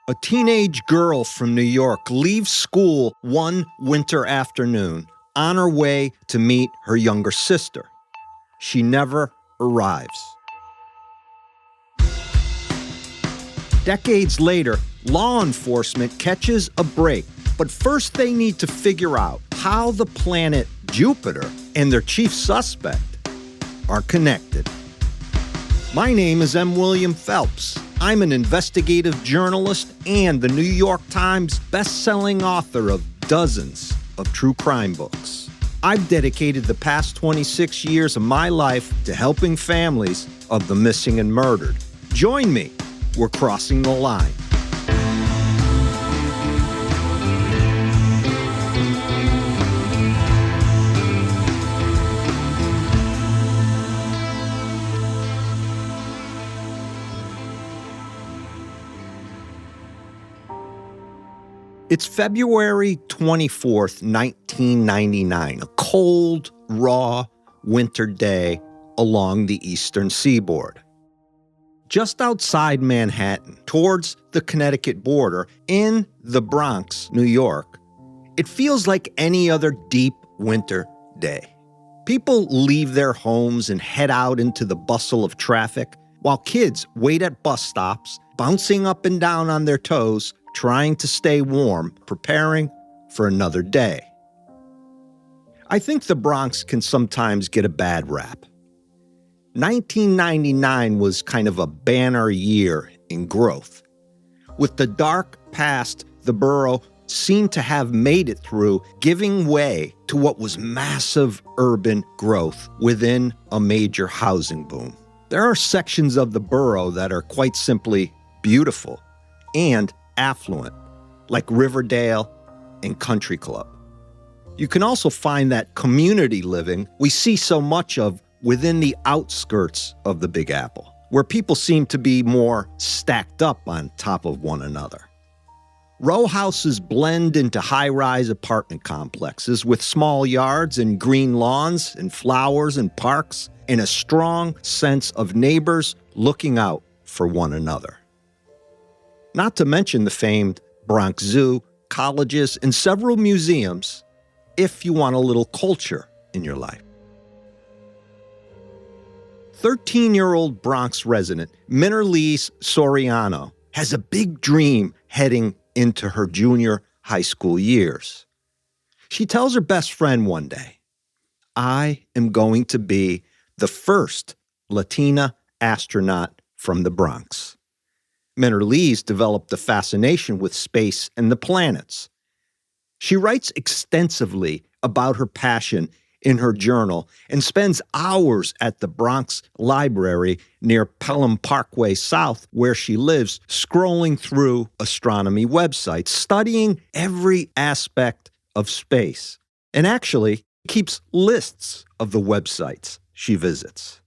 A teenage girl from New York leaves school one winter afternoon on her way to meet her younger sister. She never arrives. Decades later, law enforcement catches a break, but first they need to figure out how the planet Jupiter and their chief suspect are connected. My name is M. William Phelps. I'm an investigative journalist and the New York Times best-selling author of dozens of true crime books. I've dedicated the past 26 years of my life to helping families of the missing and murdered. Join me. We're crossing the line. It's February 24th, 1999, a cold, raw winter day along the eastern seaboard. Just outside Manhattan, towards the Connecticut border, in the Bronx, New York, it feels like any other deep winter day. People leave their homes and head out into the bustle of traffic, while kids wait at bus stops, bouncing up and down on their toes, trying to stay warm, preparing for another day. I think the Bronx can sometimes get a bad rap. 1999 was kind of a banner year in growth. With the dark past the borough seemed to have made it through, giving way to what was massive urban growth within a major housing boom. There are sections of the borough that are quite simply beautiful and affluent, like Riverdale and Country Club. You can also find that community living we see so much of within the outskirts of the Big Apple, where people seem to be more stacked up on top of one another. Row houses blend into high-rise apartment complexes with small yards and green lawns and flowers and parks and a strong sense of neighbors looking out for one another. Not to mention the famed Bronx Zoo, colleges, and several museums, if you want a little culture in your life. 13-year-old Bronx resident Minerliz Soriano has a big dream heading into her junior high school years. She tells her best friend one day, "I am going to be the first Latina astronaut from the Bronx." Minerliz developed a fascination with space and the planets. She writes extensively about her passion in her journal and spends hours at the Bronx Library near Pelham Parkway South, where she lives, scrolling through astronomy websites, studying every aspect of space, and actually keeps lists of the websites she visits.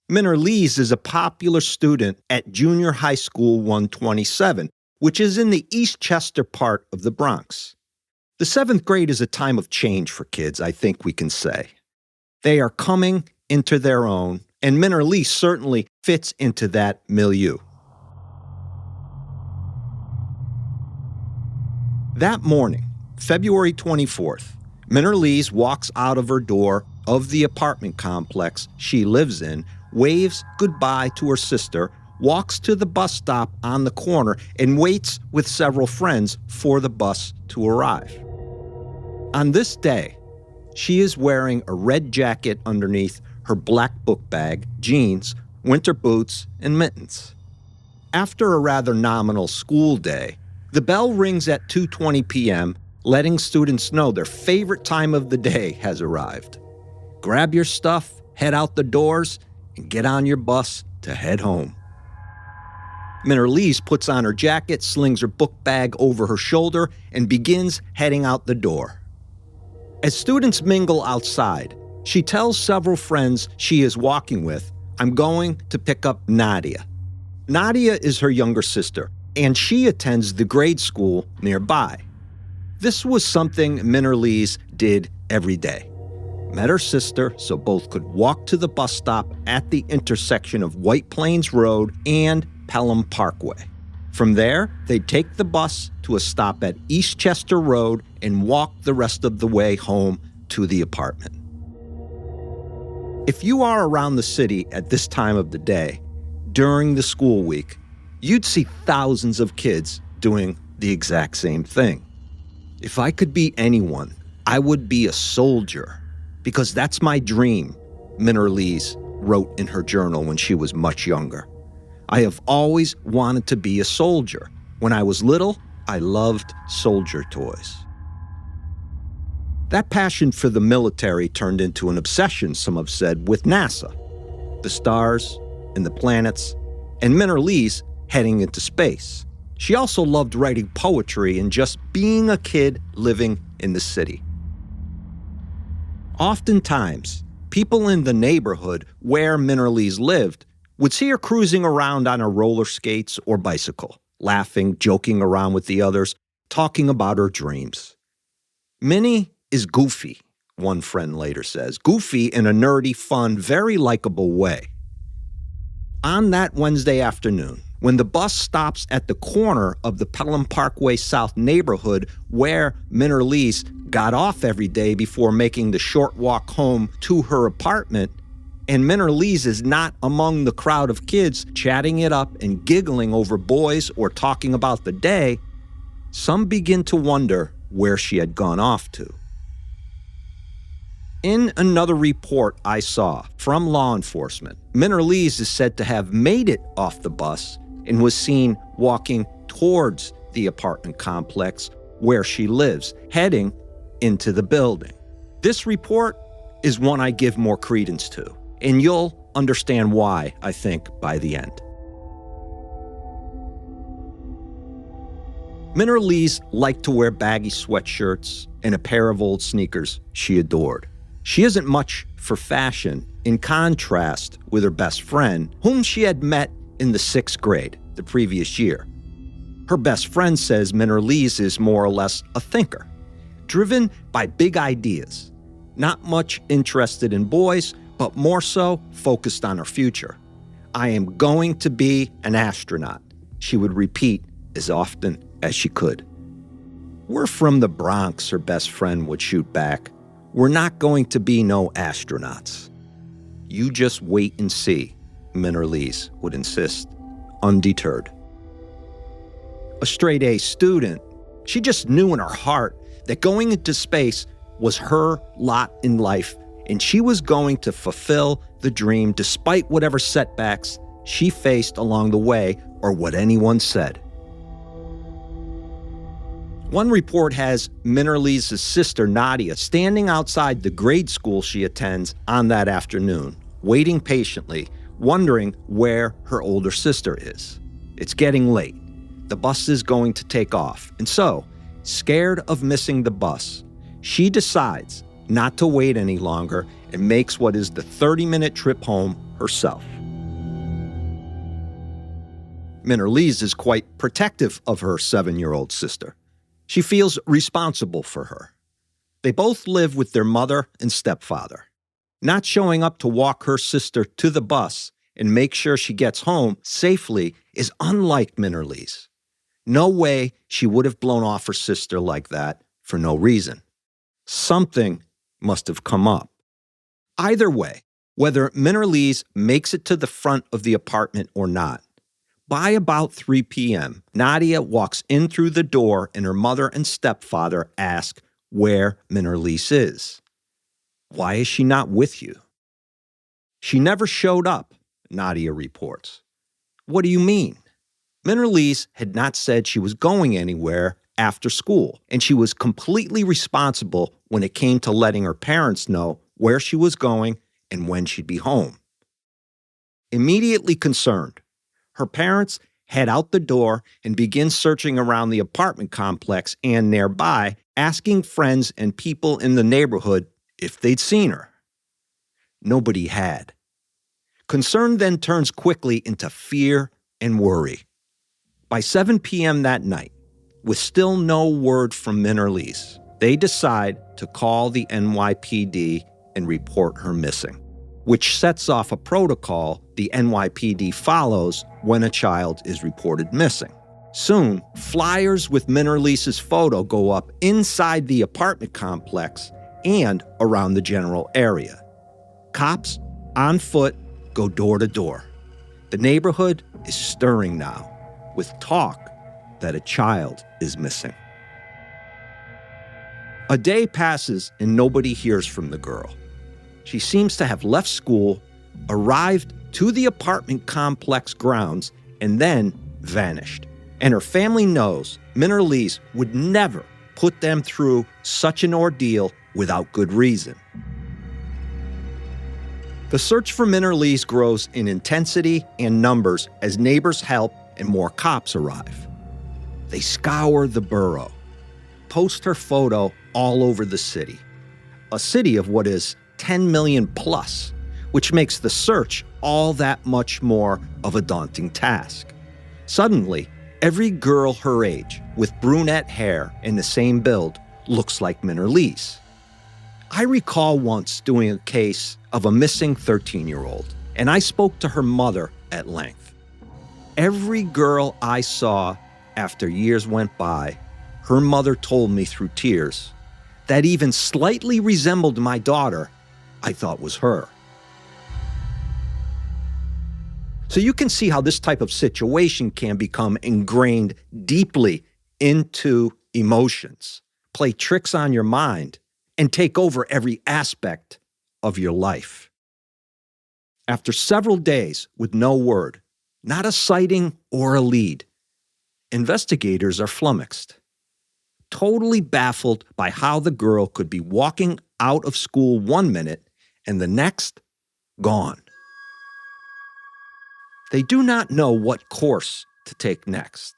Minerliz is a popular student at Junior High School 127, which is in the Eastchester part of the Bronx. The 7th grade is a time of change for kids, I think we can say. They are coming into their own, and Minerliz certainly fits into that milieu. That morning, February 24th, Minerliz walks out of her door of the apartment complex she lives in, waves goodbye to her sister, walks to the bus stop on the corner, and waits with several friends for the bus to arrive. On this day, she is wearing a red jacket underneath her black book bag, jeans, winter boots, and mittens. After a rather nominal school day, the bell rings at 2:20 p.m., letting students know their favorite time of the day has arrived. Grab your stuff, head out the doors, and get on your bus to head home. Minerliz puts on her jacket, slings her book bag over her shoulder, and begins heading out the door. As students mingle outside, she tells several friends she is walking with, "I'm going to pick up Nadia." Nadia is her younger sister, and she attends the grade school nearby. This was something Minerliz did every day. Met her sister so both could walk to the bus stop at the intersection of White Plains Road and Pelham Parkway. From there, they'd take the bus to a stop at Eastchester Road and walk the rest of the way home to the apartment. If you are around the city at this time of the day, during the school week, you'd see thousands of kids doing the exact same thing. If I could be anyone, I would be a soldier, because that's my dream, Minerliz wrote in her journal when she was much younger. I have always wanted to be a soldier. When I was little, I loved soldier toys. That passion for the military turned into an obsession, some have said, with NASA, the stars and the planets, and Minerliz heading into space. She also loved writing poetry and just being a kid living in the city. Oftentimes, people in the neighborhood where Minerliz lived would see her cruising around on her roller skates or bicycle, laughing, joking around with the others, talking about her dreams. Minnie is goofy, one friend later says. Goofy in a nerdy, fun, very likable way. On that Wednesday afternoon, when the bus stops at the corner of the Pelham Parkway South neighborhood where Minerliz got off every day before making the short walk home to her apartment, and Minerliz is not among the crowd of kids chatting it up and giggling over boys or talking about the day, some begin to wonder where she had gone off to. In another report I saw from law enforcement, Minerliz is said to have made it off the bus and was seen walking towards the apartment complex where she lives, heading into the building. This report is one I give more credence to, and you'll understand why, I think, by the end. Minerliz liked to wear baggy sweatshirts and a pair of old sneakers she adored. She isn't much for fashion, in contrast with her best friend, whom she had met in the 6th grade the previous year. Her best friend says Minerliz is more or less a thinker, driven by big ideas, not much interested in boys, but more so focused on her future. I am going to be an astronaut, she would repeat as often as she could. We're from the Bronx, her best friend would shoot back. We're not going to be no astronauts. You just wait and see, Minerliz would insist, undeterred. A straight-A student, she just knew in her heart that going into space was her lot in life, and she was going to fulfill the dream despite whatever setbacks she faced along the way or what anyone said. One report has Minerliz's sister, Nadia, standing outside the grade school she attends on that afternoon, waiting patiently, wondering where her older sister is. It's getting late. The bus is going to take off. And so, scared of missing the bus, she decides not to wait any longer and makes what is the 30-minute trip home herself. Minerliz is quite protective of her 7-year-old sister. She feels responsible for her. They both live with their mother and stepfather. Not showing up to walk her sister to the bus and make sure she gets home safely is unlike Minerliz. No way she would have blown off her sister like that for no reason. Something must have come up. Either way, whether Minerliz makes it to the front of the apartment or not, by about 3 p.m., Nadia walks in through the door and her mother and stepfather ask where Minerliz is. Why is she not with you? She never showed up, Nadia reports. What do you mean? Minerliz had not said she was going anywhere after school, and she was completely responsible when it came to letting her parents know where she was going and when she'd be home. Immediately concerned, her parents head out the door and begin searching around the apartment complex and nearby, asking friends and people in the neighborhood if they'd seen her. Nobody had. Concern then turns quickly into fear and worry. By 7 p.m. that night, with still no word from Minerliz, they decide to call the NYPD and report her missing, which sets off a protocol the NYPD follows when a child is reported missing. Soon, flyers with Minerliz's photo go up inside the apartment complex and around the general area. Cops, on foot, go door to door. The neighborhood is stirring now, with talk that a child is missing. A day passes and nobody hears from the girl. She seems to have left school, arrived to the apartment complex grounds, and then vanished. And her family knows Minerliz would never put them through such an ordeal without good reason. The search for Minerliz grows in intensity and numbers as neighbors help and more cops arrive. They scour the borough, post her photo all over the city, a city of what is 10 million plus, which makes the search all that much more of a daunting task. Suddenly, every girl her age with brunette hair and the same build looks like Minerliz. I recall once doing a case of a missing 13-year-old, and I spoke to her mother at length. Every girl I saw after years went by, her mother told me through tears that even slightly resembled my daughter, I thought was her. So you can see how this type of situation can become ingrained deeply into emotions, play tricks on your mind, and take over every aspect of your life. After several days with no word, not a sighting or a lead, investigators are flummoxed, totally baffled by how the girl could be walking out of school one minute and the next, gone. They do not know what course to take next.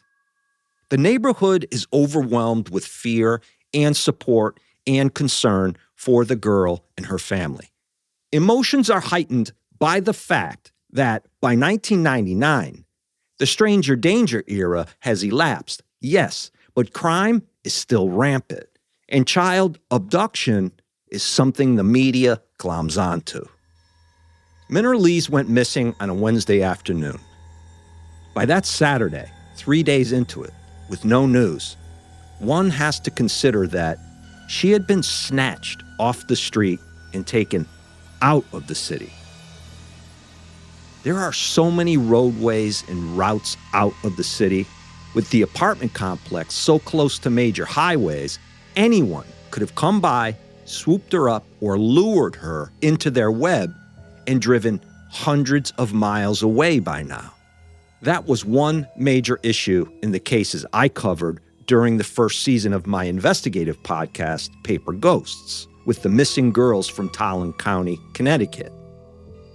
The neighborhood is overwhelmed with fear and support and concern for the girl and her family. Emotions are heightened by the fact that by 1999, the stranger danger era has elapsed, yes, but crime is still rampant, and child abduction is something the media gloms onto. Minerliz went missing on a Wednesday afternoon. By that Saturday, 3 days into it, with no news, one has to consider that she had been snatched off the street and taken out of the city. There are so many roadways and routes out of the city. With the apartment complex so close to major highways, anyone could have come by, swooped her up, or lured her into their web and driven hundreds of miles away by now. That was one major issue in the cases I covered during the first season of my investigative podcast, Paper Ghosts, with the missing girls from Talon County, Connecticut.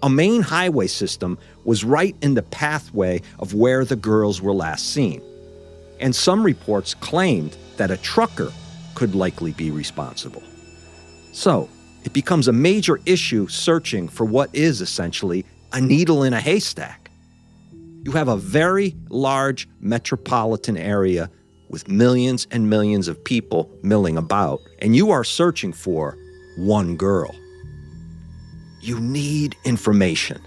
A main highway system was right in the pathway of where the girls were last seen, and some reports claimed that a trucker could likely be responsible. So, it becomes a major issue searching for what is essentially a needle in a haystack. You have a very large metropolitan area with millions and millions of people milling about, and you are searching for one girl. You need information,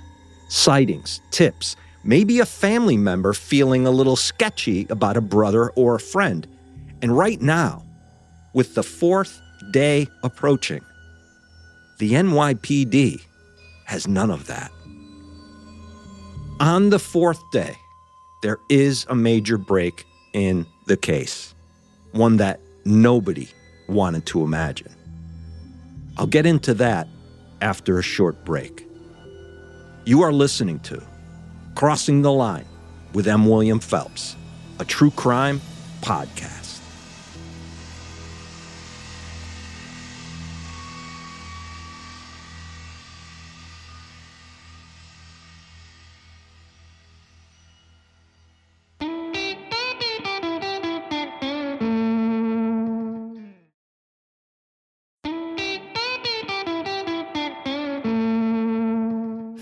sightings, tips, maybe a family member feeling a little sketchy about a brother or a friend. And right now, with the fourth day approaching, the NYPD has none of that. On the fourth day, there is a major break in the case, one that nobody wanted to imagine. I'll get into that after a short break. You are listening to Crossing the Line with M. William Phelps, a true crime podcast.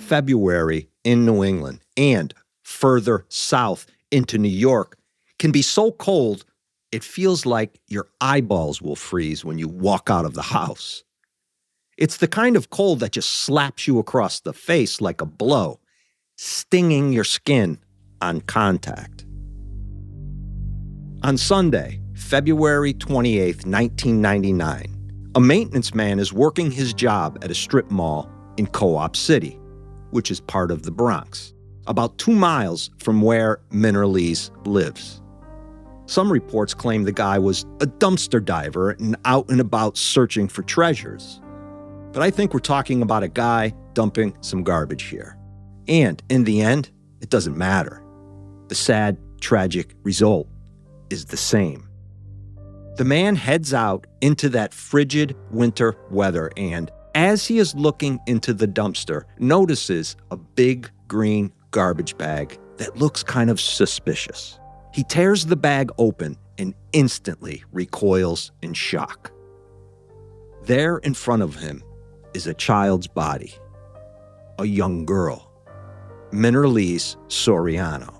February in New England and further south into New York can be so cold it feels like your eyeballs will freeze when you walk out of the house. It's the kind of cold that just slaps you across the face like a blow, stinging your skin on contact. On Sunday, February 28, 1999, a maintenance man is working his job at a strip mall in Co-op City, which is part of the Bronx, about 2 miles from where Minerliz lives. Some reports claim the guy was a dumpster diver and out and about searching for treasures. But I think we're talking about a guy dumping some garbage here. And in the end, it doesn't matter. The sad, tragic result is the same. The man heads out into that frigid winter weather and, as he is looking into the dumpster, notices a big green garbage bag that looks kind of suspicious. He tears the bag open and instantly recoils in shock. There in front of him is a child's body, a young girl, Minerliz Soriano.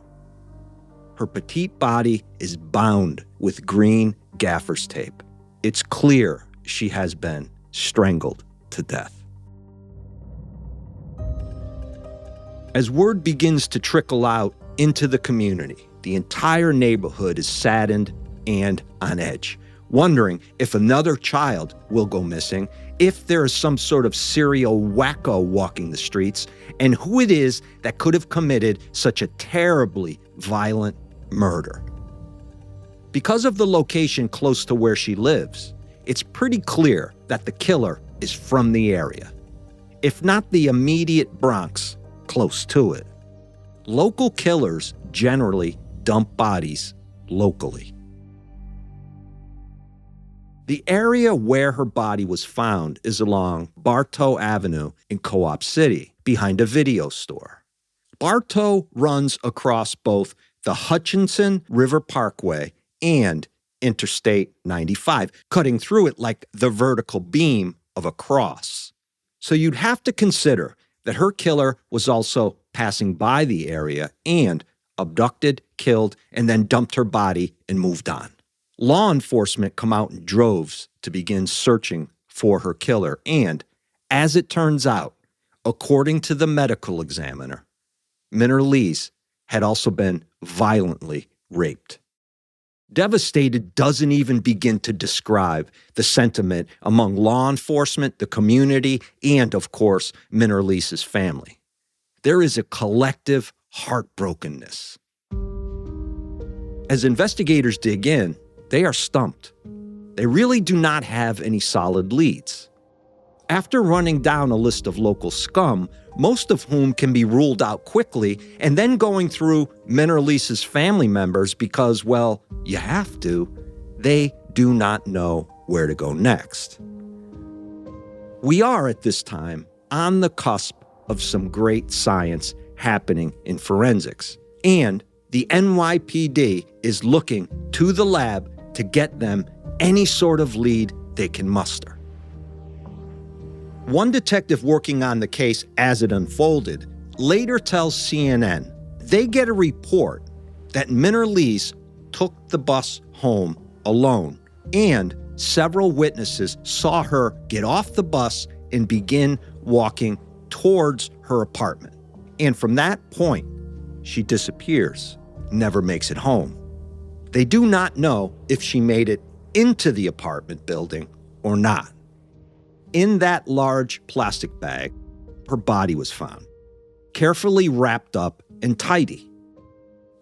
Her petite body is bound with green gaffer's tape. It's clear she has been strangled to death. As word begins to trickle out into the community, the entire neighborhood is saddened and on edge, wondering if another child will go missing, if there is some sort of serial wacko walking the streets, and who it is that could have committed such a terribly violent murder. Because of the location close to where she lives, it's pretty clear that the killer is from the area, if not the immediate Bronx, close to it. Local killers generally dump bodies locally. The area where her body was found is along Bartow Avenue in Co-op City, behind a video store. Bartow runs across both the Hutchinson River Parkway and Interstate 95, cutting through it like the vertical beam of a cross. So you'd have to consider that her killer was also passing by the area and abducted, killed, and then dumped her body and moved on. Law enforcement come out in droves to begin searching for her killer, and, as it turns out, according to the medical examiner, Minerliz had also been violently raped. Devastated doesn't even begin to describe the sentiment among law enforcement, the community, and, of course, Minerliz's family. There is a collective heartbrokenness. As investigators dig in, they are stumped. They really do not have any solid leads. After running down a list of local scum, most of whom can be ruled out quickly, and then going through Minerliz's family members because, well, you have to, they do not know where to go next. We are, at this time, on the cusp of some great science happening in forensics, and the NYPD is looking to the lab to get them any sort of lead they can muster. One detective working on the case as it unfolded later tells CNN they get a report that Minerliz took the bus home alone, and several witnesses saw her get off the bus and begin walking towards her apartment. And from that point, she disappears, never makes it home. They do not know if she made it into the apartment building or not. In that large plastic bag, her body was found, carefully wrapped up and tidy.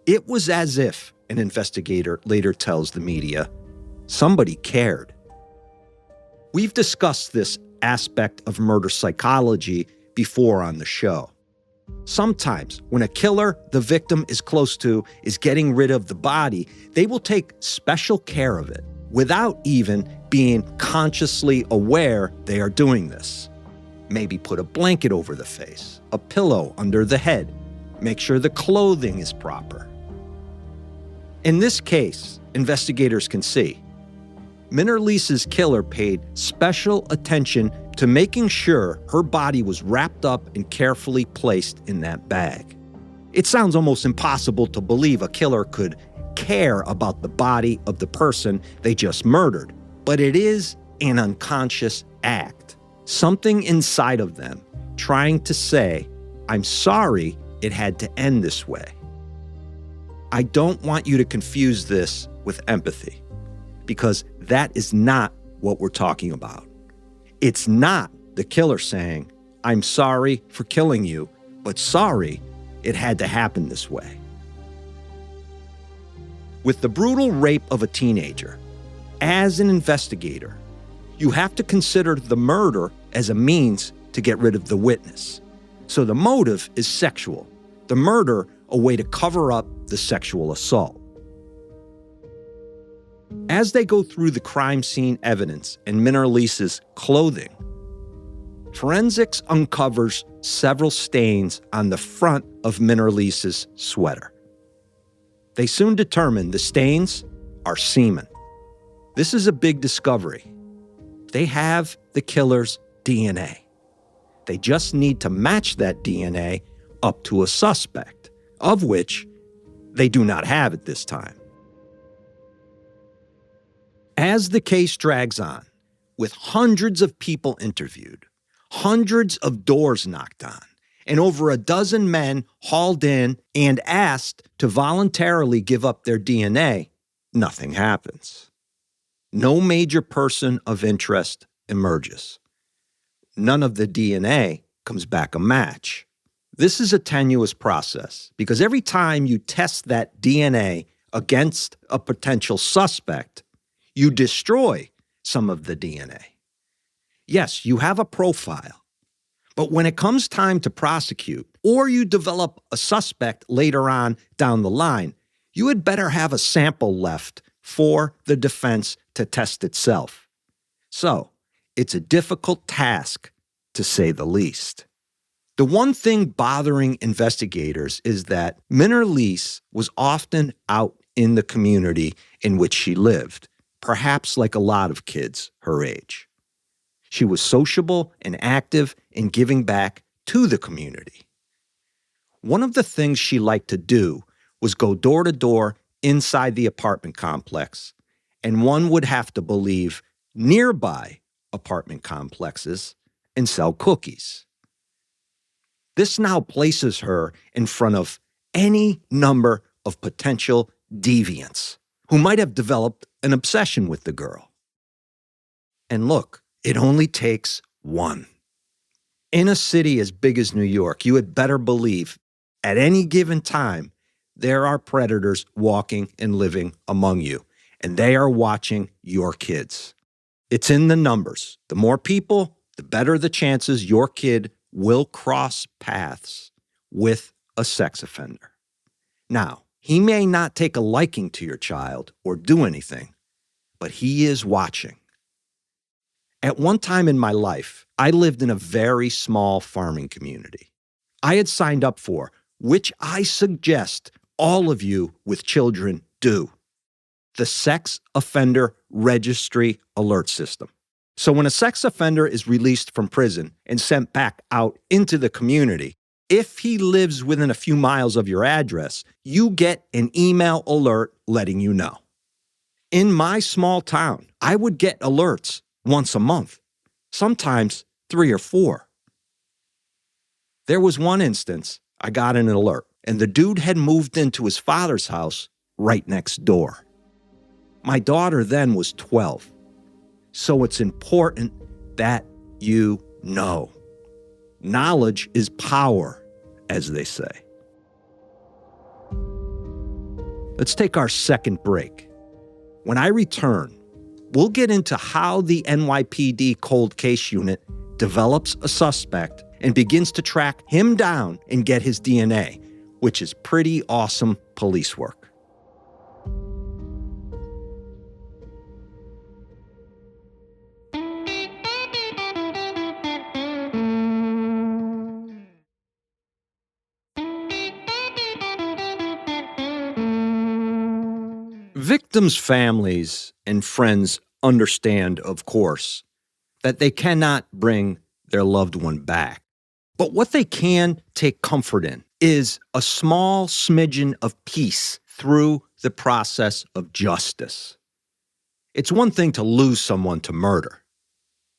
It was as if, an investigator later tells the media, somebody cared. We've discussed this aspect of murder psychology before on the show. Sometimes, when a killer the victim is close to is getting rid of the body, they will take special care of it without even being consciously aware they are doing this. Maybe put a blanket over the face, a pillow under the head, make sure the clothing is proper. In this case, investigators can see, Minerliz's killer paid special attention to making sure her body was wrapped up and carefully placed in that bag. It sounds almost impossible to believe a killer could care about the body of the person they just murdered, but it is an unconscious act. Something inside of them trying to say, I'm sorry it had to end this way. I don't want you to confuse this with empathy, because that is not what we're talking about. It's not the killer saying, "I'm sorry for killing you, but sorry it had to happen this way." With the brutal rape of a teenager, as an investigator, you have to consider the murder as a means to get rid of the witness. So the motive is sexual, the murder a way to cover up the sexual assault. As they go through the crime scene evidence and Minerliz's clothing, forensics uncovers several stains on the front of Minerliz's sweater. They soon determine the stains are semen. This is a big discovery. They have the killer's DNA. They just need to match that DNA up to a suspect, of which they do not have at this time. As the case drags on, with hundreds of people interviewed, hundreds of doors knocked on, and over a dozen men hauled in and asked to voluntarily give up their DNA, nothing happens. No major person of interest emerges. None of the DNA comes back a match. This is a tenuous process because every time you test that DNA against a potential suspect, you destroy some of the DNA. Yes, you have a profile, but when it comes time to prosecute or you develop a suspect later on down the line, you had better have a sample left for the defense to test itself. So, it's a difficult task, to say the least. The one thing bothering investigators is that Minerliz was often out in the community in which she lived, perhaps like a lot of kids her age. She was sociable and active in giving back to the community. One of the things she liked to do was go door to door inside the apartment complex, and one would have to believe nearby apartment complexes, and sell cookies. This now places her in front of any number of potential deviants who might have developed an obsession with the girl. And look, it only takes one. In a city as big as New York, you had better believe at any given time there are predators walking and living among you, and they are watching your kids. It's in the numbers. The more people, the better the chances your kid will cross paths with a sex offender. Now, he may not take a liking to your child or do anything, but he is watching. At one time in my life, I lived in a very small farming community. I had signed up for, which I suggest all of you with children do, the Sex Offender Registry Alert System. So when a sex offender is released from prison and sent back out into the community, if he lives within a few miles of your address, you get an email alert letting you know. In my small town, I would get alerts once a month, sometimes 3 or 4. There was one instance I got an alert, and the dude had moved into his father's house right next door. My daughter then was 12. So it's important that you know. Knowledge is power, as they say. Let's take our second break. When I return, we'll get into how the NYPD Cold Case Unit develops a suspect and begins to track him down and get his DNA, which is pretty awesome police work. Victims' families and friends understand, of course, that they cannot bring their loved one back. But what they can take comfort in is a small smidgen of peace through the process of justice. It's one thing to lose someone to murder.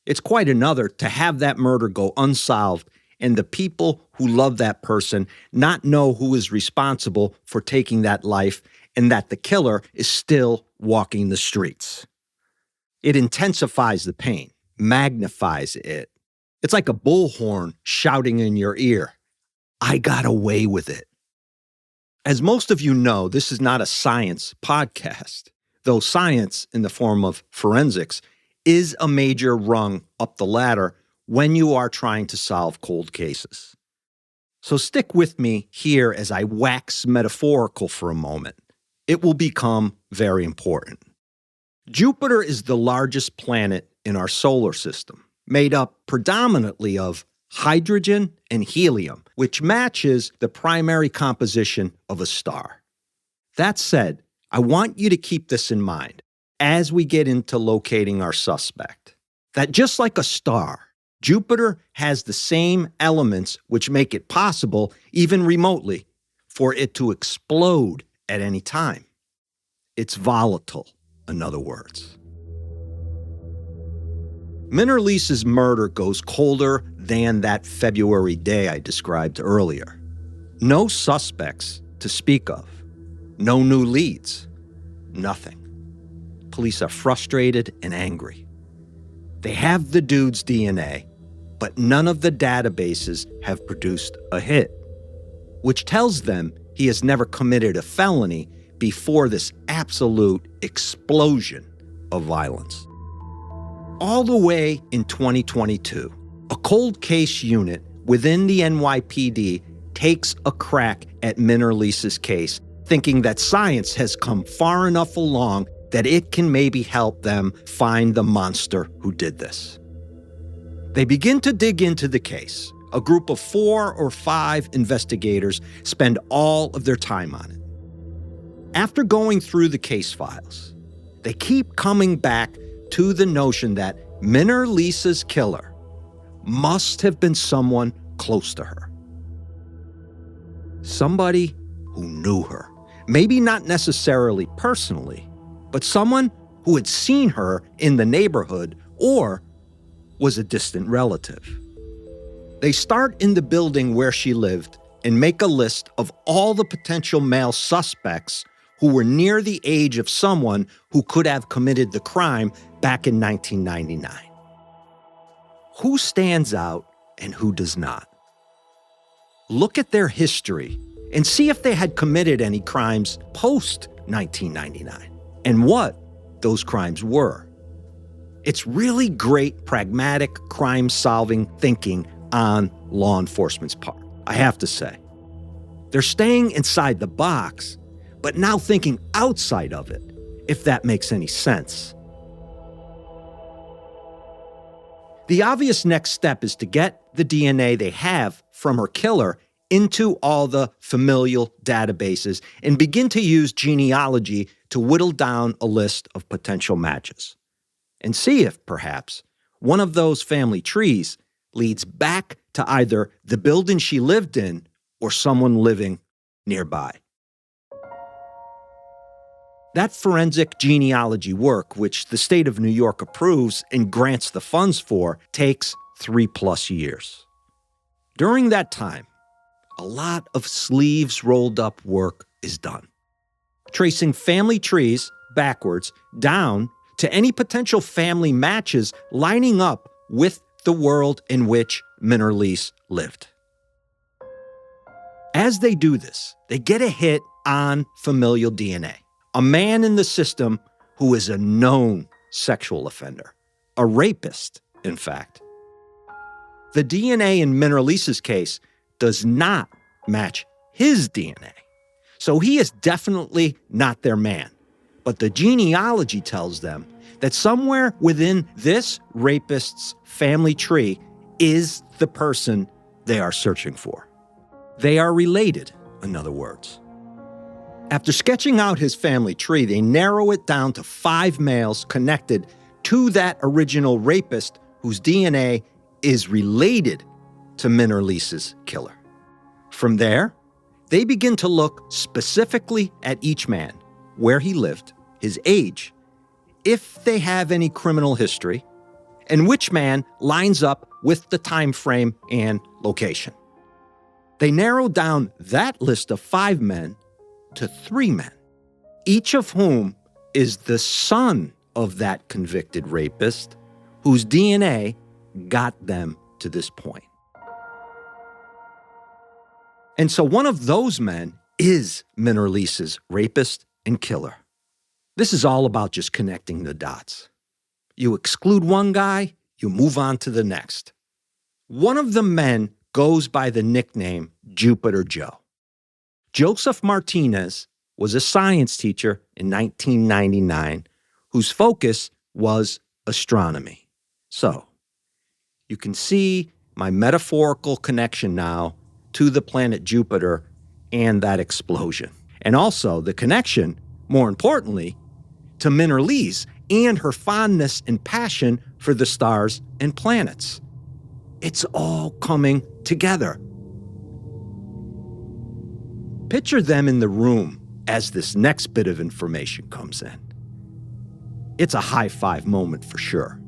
It's quite another to have that murder go unsolved and the people who love that person not know who is responsible for taking that life and that the killer is still walking the streets. It intensifies the pain, magnifies it. It's like a bullhorn shouting in your ear, "I got away with it." As most of you know, this is not a science podcast, though science, in the form of forensics, is a major rung up the ladder when you are trying to solve cold cases. So stick with me here as I wax metaphorical for a moment. It will become very important. Jupiter is the largest planet in our solar system, made up predominantly of hydrogen and helium, which matches the primary composition of a star. That said, I want you to keep this in mind as we get into locating our suspect, that just like a star, Jupiter has the same elements which make it possible, even remotely, for it to explode at any time. It's volatile, in other words. Minerliz's murder goes colder than that February day I described earlier. No suspects to speak of. No new leads. Nothing. Police are frustrated and angry. They have the dude's DNA, but none of the databases have produced a hit, which tells them he has never committed a felony before this absolute explosion of violence. All the way in 2022, a cold case unit within the NYPD takes a crack at Minerliz's case, thinking that science has come far enough along that it can maybe help them find the monster who did this. They begin to dig into the case. A group of 4 or 5 investigators spend all of their time on it. After going through the case files, they keep coming back to the notion that Minerliz's killer must have been someone close to her. Somebody who knew her. Maybe not necessarily personally, but someone who had seen her in the neighborhood or was a distant relative. They start in the building where she lived and make a list of all the potential male suspects who were near the age of someone who could have committed the crime back in 1999. Who stands out and who does not? Look at their history and see if they had committed any crimes post-1999 and what those crimes were. It's really great pragmatic crime-solving thinking on law enforcement's part, I have to say. They're staying inside the box, but now thinking outside of it, if that makes any sense. The obvious next step is to get the DNA they have from her killer into all the familial databases and begin to use genealogy to whittle down a list of potential matches. And see if, perhaps, one of those family trees leads back to either the building she lived in or someone living nearby. That forensic genealogy work, which the state of New York approves and grants the funds for, takes 3+ years. During that time, a lot of sleeves-rolled-up work is done, tracing family trees backwards down to any potential family matches lining up with the world in which Minerliz lived. As they do this, they get a hit on familial DNA. A man in the system who is a known sexual offender, a rapist, in fact. The DNA in Minerliz's case does not match his DNA, so he is definitely not their man. But the genealogy tells them that somewhere within this rapist's family tree is the person they are searching for. They are related, in other words. After sketching out his family tree, they narrow it down to 5 males connected to that original rapist whose DNA is related to Minerliz's killer. From there, they begin to look specifically at each man, where he lived, his age, if they have any criminal history, and which man lines up with the time frame and location. They narrow down that list of 5 men to 3 men, each of whom is the son of that convicted rapist whose DNA got them to this point. And so one of those men is Minerliz's rapist and killer. This is all about just connecting the dots. You exclude one guy, you move on to the next. One of the men goes by the nickname Jupiter Joe. Joseph Martinez was a science teacher in 1999 whose focus was astronomy. So, you can see my metaphorical connection now to the planet Jupiter and that explosion. And also the connection, more importantly, to Minerliz and her fondness and passion for the stars and planets. It's all coming together. Picture them in the room as this next bit of information comes in. It's a high-five moment for sure.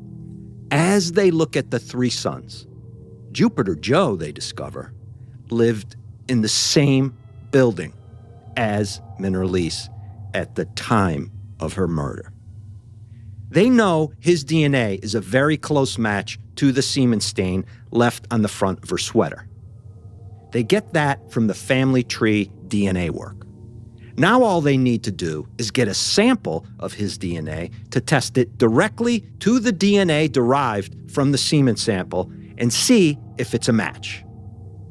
As they look at the 3 sons, Jupiter Joe, they discover, lived in the same building as Minerliz at the time of her murder. They know his DNA is a very close match to the semen stain left on the front of her sweater. They get that from the family tree DNA work. Now all they need to do is get a sample of his DNA to test it directly to the DNA derived from the semen sample and see if it's a match.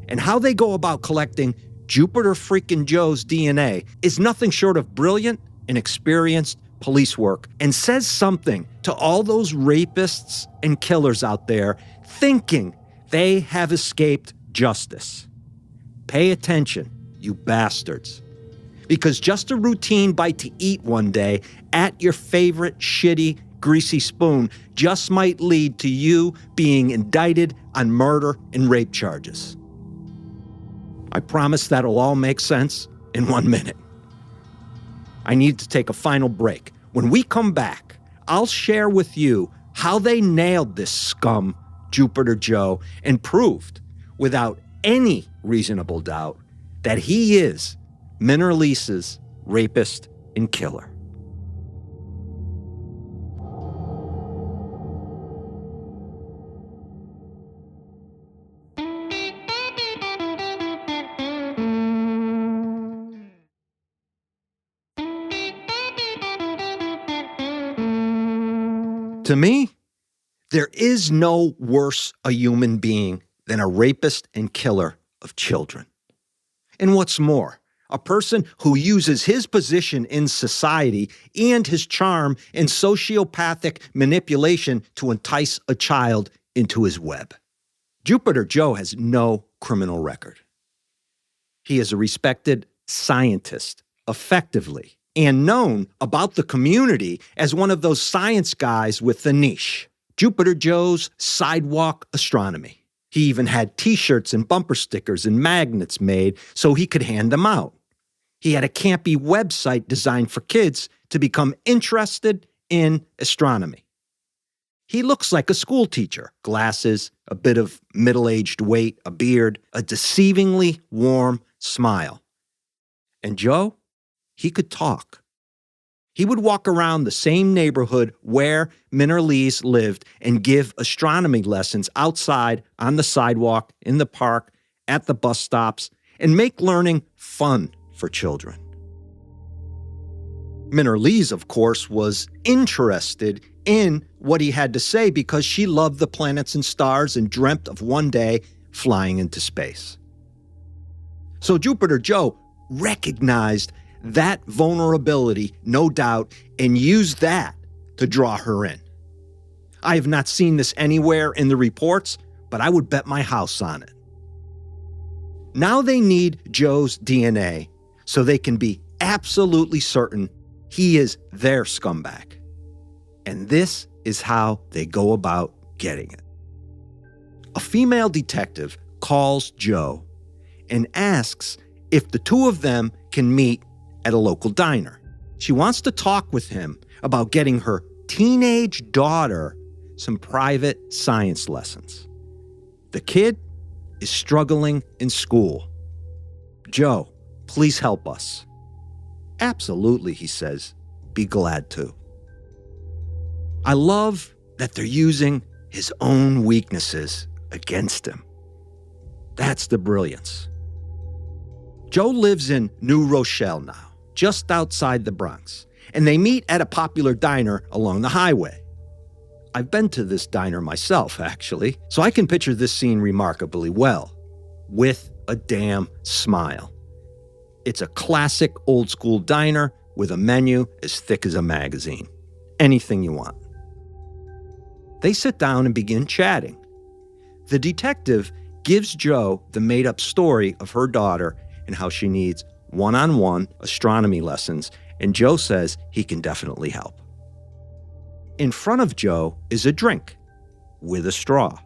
And how they go about collecting Jupiter freaking Joe's DNA is nothing short of brilliant and experienced police work, and says something to all those rapists and killers out there thinking they have escaped justice. Pay attention, you bastards. Because just a routine bite to eat one day at your favorite shitty, greasy spoon just might lead to you being indicted on murder and rape charges. I promise that'll all make sense in 1 minute. I need to take a final break. When we come back, I'll share with you how they nailed this scum, Jupiter Joe, and proved, without any reasonable doubt, that he is Minerliz's rapist and killer. To me, there is no worse a human being than a rapist and killer of children. And what's more, a person who uses his position in society and his charm and sociopathic manipulation to entice a child into his web. Jupiter Joe has no criminal record. He is a respected scientist, effectively, and known about the community as one of those science guys with the niche. Jupiter Joe's Sidewalk Astronomy. He even had t-shirts and bumper stickers and magnets made so he could hand them out. He had a campy website designed for kids to become interested in astronomy. He looks like a school teacher, glasses, a bit of middle-aged weight, a beard, a deceivingly warm smile. And Joe? He could talk. He would walk around the same neighborhood where Minerliz lived and give astronomy lessons outside, on the sidewalk, in the park, at the bus stops, and make learning fun for children. Minerliz, of course, was interested in what he had to say because she loved the planets and stars and dreamt of one day flying into space. So Jupiter Joe recognized that vulnerability, no doubt, and used that to draw her in. I have not seen this anywhere in the reports, but I would bet my house on it. Now they need Joe's DNA so they can be absolutely certain he is their scumbag. And this is how they go about getting it. A female detective calls Joe and asks if the two of them can meet at a local diner. She wants to talk with him about getting her teenage daughter some private science lessons. The kid is struggling in school. Joe, please help us. Absolutely, he says. Be glad to. I love that they're using his own weaknesses against him. That's the brilliance. Joe lives in New Rochelle now, just outside the Bronx, and they meet at a popular diner along the highway. I've been to this diner myself, actually, so I can picture this scene remarkably well, with a damn smile. It's a classic old-school diner with a menu as thick as a magazine. Anything you want. They sit down and begin chatting. The detective gives Joe the made-up story of her daughter and how she needs one-on-one astronomy lessons, and Joe says he can definitely help. In front of Joe is a drink with a straw.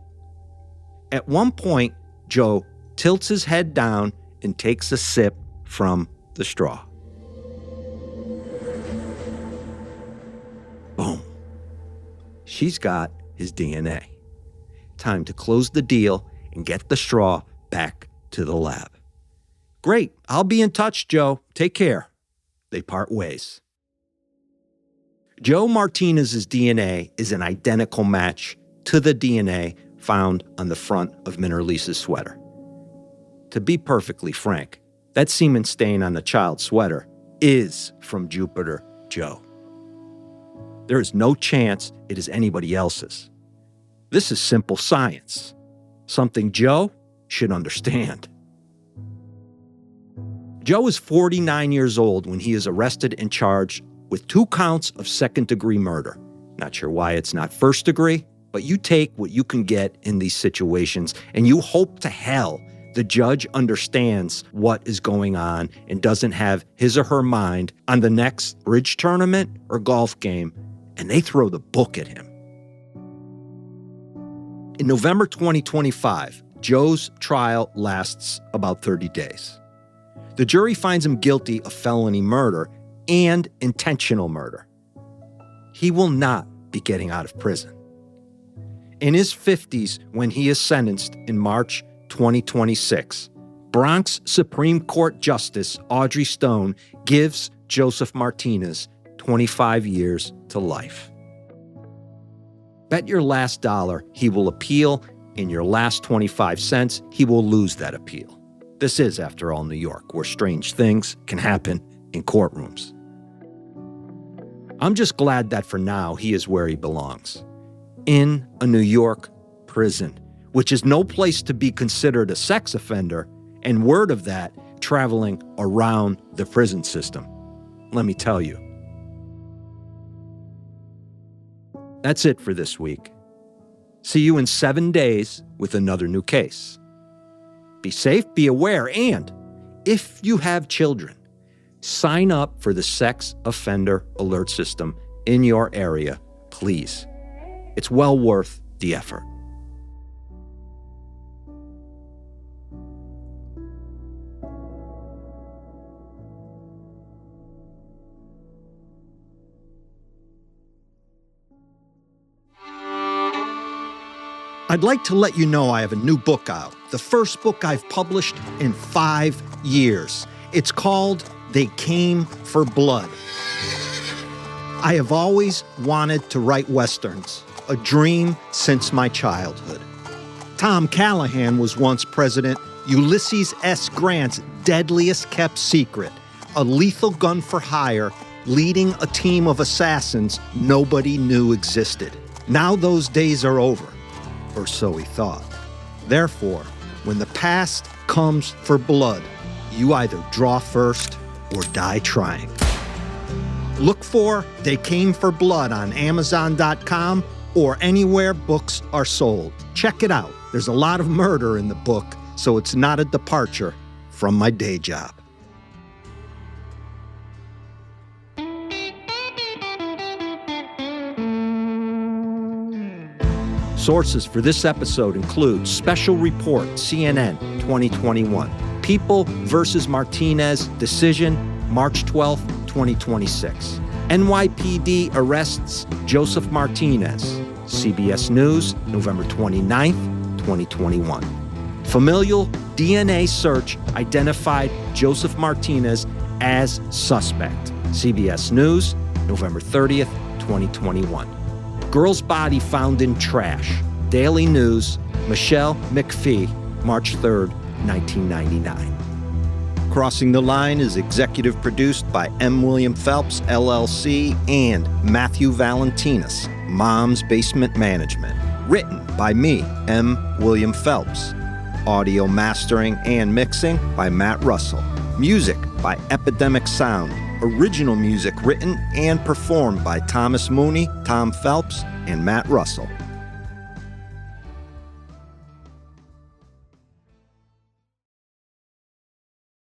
At one point, Joe tilts his head down and takes a sip from the straw. Boom. She's got his DNA. Time to close the deal and get the straw back to the lab. Great, I'll be in touch, Joe. Take care. They part ways. Joe Martinez's DNA is an identical match to the DNA found on the front of Minerliz's sweater. To be perfectly frank, that semen stain on the child's sweater is from Jupiter Joe. There is no chance it is anybody else's. This is simple science, something Joe should understand. Joe is 49 years old when he is arrested and charged with 2 counts of second-degree murder. Not sure why it's not first degree, but you take what you can get in these situations, and you hope to hell the judge understands what is going on and doesn't have his or her mind on the next bridge tournament or golf game, and they throw the book at him. In November 2025, Joe's trial lasts about 30 days. The jury finds him guilty of felony murder and intentional murder. He will not be getting out of prison. In his 50s, when he is sentenced in March 2026, Bronx Supreme Court Justice Audrey Stone gives Joseph Martinez 25 years to life. Bet your last dollar he will appeal, and your last 25 cents he will lose that appeal. This is, after all, New York, where strange things can happen in courtrooms. I'm just glad that for now he is where he belongs, in a New York prison, which is no place to be considered a sex offender, and word of that traveling around the prison system. Let me tell you. That's it for this week. See you in 7 days with another new case. Be safe, be aware, and if you have children, sign up for the sex offender alert system in your area, please. It's well worth the effort. I'd like to let you know I have a new book out, the first book I've published in 5 years. It's called They Came for Blood. I have always wanted to write Westerns, a dream since my childhood. Tom Callahan was once president, Ulysses S. Grant's deadliest kept secret, a lethal gun for hire leading a team of assassins nobody knew existed. Now those days are over. Or so he thought. Therefore, when the past comes for blood, you either draw first or die trying. Look for They Came for Blood on Amazon.com or anywhere books are sold. Check it out. There's a lot of murder in the book, so it's not a departure from my day job. Sources for this episode include Special Report, CNN, 2021. People versus Martinez, decision, March 12, 2026. NYPD arrests Joseph Martinez, CBS News, November 29th, 2021. Familial DNA search identified Joseph Martinez as suspect. CBS News, November 30th, 2021. Girl's body found in trash. Daily News, Michelle McPhee, March 3rd, 1999. Crossing the Line is executive produced by M. William Phelps, LLC, and Matthew Valentinus, Mom's Basement Management. Written by me, M. William Phelps. Audio mastering and mixing by Matt Russell. Music by Epidemic Sound. Original music written and performed by Thomas Mooney, Tom Phelps, and Matt Russell.